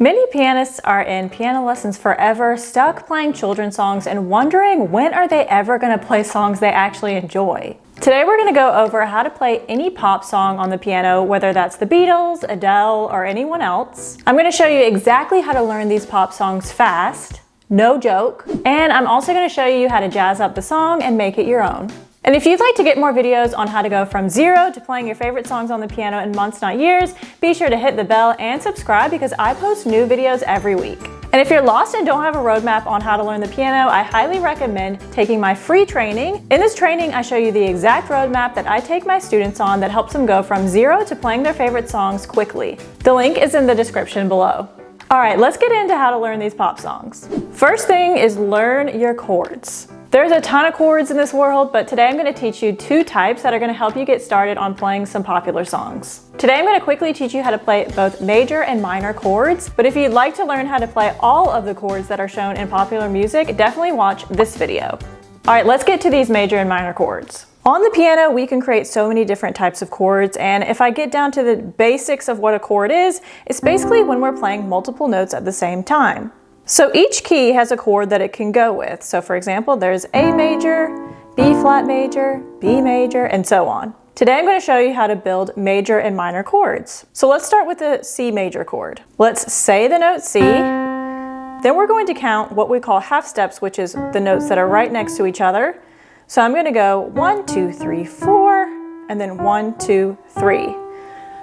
Many pianists are in piano lessons forever, stuck playing children's songs and wondering when are they ever going to play songs they actually enjoy. Today we're going to go over how to play any pop song on the piano, whether that's the Beatles, Adele, or anyone else. I'm going to show you exactly how to learn these pop songs fast, no joke, and I'm also going to show you how to jazz up the song and make it your own. And if you'd like to get more videos on how to go from zero to playing your favorite songs on the piano in months, not years, be sure to hit the bell and subscribe because I post new videos every week. And if you're lost and don't have a roadmap on how to learn the piano, I highly recommend taking my free training. In this training, I show you the exact roadmap that I take my students on that helps them go from zero to playing their favorite songs quickly. The link is in the description below. All right, let's get into how to learn these pop songs. First thing is learn your chords. There's a ton of chords in this world, but today I'm going to teach you two types that are going to help you get started on playing some popular songs. Today I'm going to quickly teach you how to play both major and minor chords, but if you'd like to learn how to play all of the chords that are shown in popular music, definitely watch this video. All right, let's get to these major and minor chords. On the piano, we can create so many different types of chords, and if I get down to the basics of what a chord is, it's basically when we're playing multiple notes at the same time. So each key has a chord that it can go with. So for example, there's A major, B flat major, B major, and so on. Today I'm going to show you how to build major and minor chords. So let's start with the C major chord. Let's say the note C, then we're going to count what we call half steps, which is the notes that are right next to each other. So I'm going to go 1, 2, 3, 4, and then 1, 2, 3.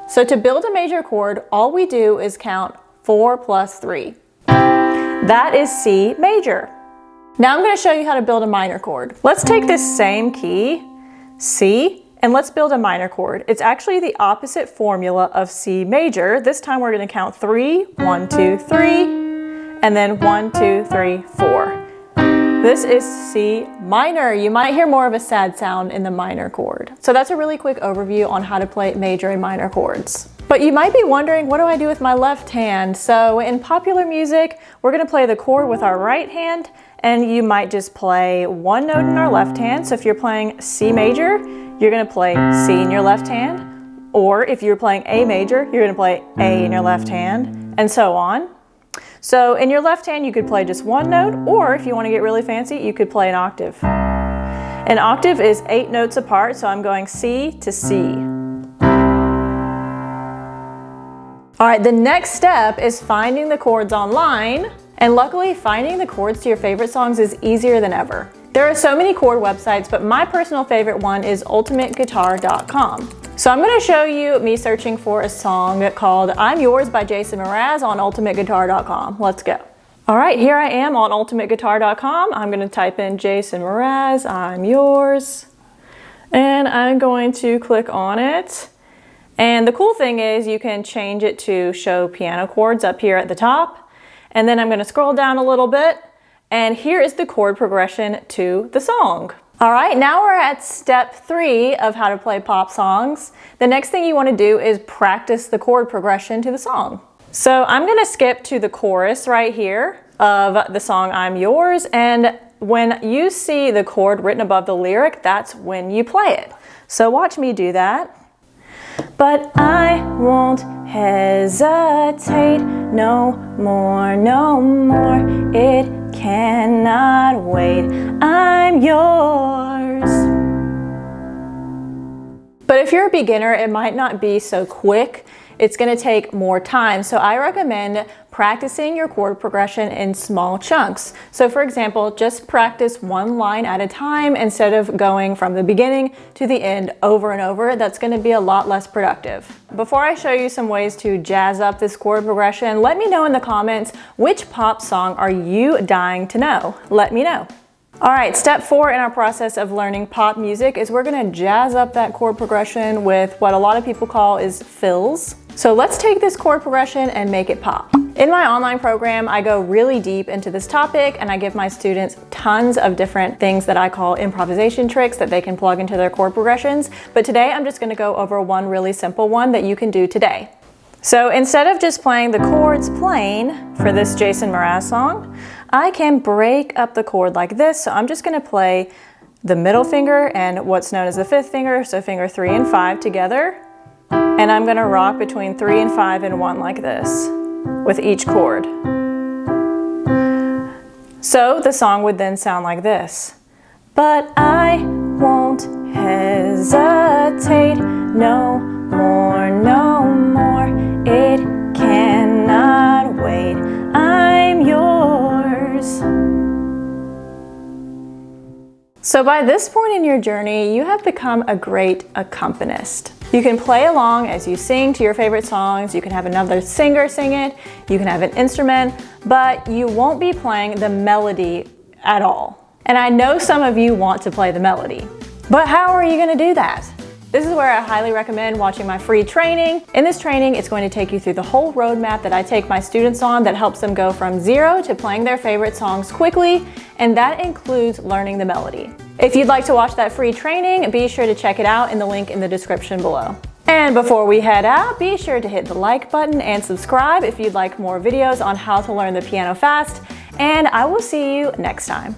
So to build a major chord, all we do is count 4 plus 3. That is C major. Now I'm going to show you how to build a minor chord. Let's take this same key, C, and let's build a minor chord. It's actually the opposite formula of C major. This time we're going to count 3, 1, 2, 3, and then 1, 2, 3, 4. This is C minor. You might hear more of a sad sound in the minor chord. So that's a really quick overview on how to play major and minor chords. But you might be wondering, what do I do with my left hand? So in popular music, we're going to play the chord with our right hand, and you might just play one note in our left hand. So if you're playing C major, you're going to play C in your left hand. Or if you're playing A major, you're going to play A in your left hand, and so on. So in your left hand, you could play just one note, or if you want to get really fancy, you could play an octave. An octave is 8 notes apart, so I'm going C to C. All right, the next step is finding the chords online, and luckily finding the chords to your favorite songs is easier than ever. There are so many chord websites, but my personal favorite one is ultimateguitar.com. So I'm going to show you me searching for a song called I'm Yours by Jason Mraz on ultimateguitar.com. Let's go. All right, here I am on ultimateguitar.com. I'm going to type in Jason Mraz, I'm Yours, and I'm going to click on it. And the cool thing is you can change it to show piano chords up here at the top. And then I'm going to scroll down a little bit. And here is the chord progression to the song. All right, now we're at step 3 of how to play pop songs. The next thing you want to do is practice the chord progression to the song. So I'm going to skip to the chorus right here of the song I'm Yours. And when you see the chord written above the lyric, that's when you play it. So watch me do that. But I won't hesitate no more, no more. It cannot wait. I'm yours. But if you're a beginner, it might not be so quick. It's going to take more time. So I recommend practicing your chord progression in small chunks. So for example, just practice one line at a time instead of going from the beginning to the end over and over. That's going to be a lot less productive. Before I show you some ways to jazz up this chord progression, let me know in the comments, which pop song are you dying to know? Let me know. All right, step 4 in our process of learning pop music is we're going to jazz up that chord progression with what a lot of people call is fills. So let's take this chord progression and make it pop. In my online program, I go really deep into this topic and I give my students tons of different things that I call improvisation tricks that they can plug into their chord progressions. But today I'm just going to go over one really simple one that you can do today. So instead of just playing the chords plain for this Jason Mraz song, I can break up the chord like this. So I'm just going to play the middle finger and what's known as the 5th finger, so finger 3 and 5 together. And I'm going to rock between 3 and 5 and 1 like this. with each chord. So the song would then sound like this. But I won't hesitate no more, no more. It cannot wait. I'm yours. So by this point in your journey, you have become a great accompanist. You can play along as you sing to your favorite songs, you can have another singer sing it, you can have an instrument, but you won't be playing the melody at all. And I know some of you want to play the melody, but how are you going to do that? This is where I highly recommend watching my free training. In this training, it's going to take you through the whole roadmap that I take my students on that helps them go from zero to playing their favorite songs quickly, and that includes learning the melody. If you'd like to watch that free training, be sure to check it out in the link in the description below. And before we head out, be sure to hit the like button and subscribe if you'd like more videos on how to learn the piano fast, and I will see you next time.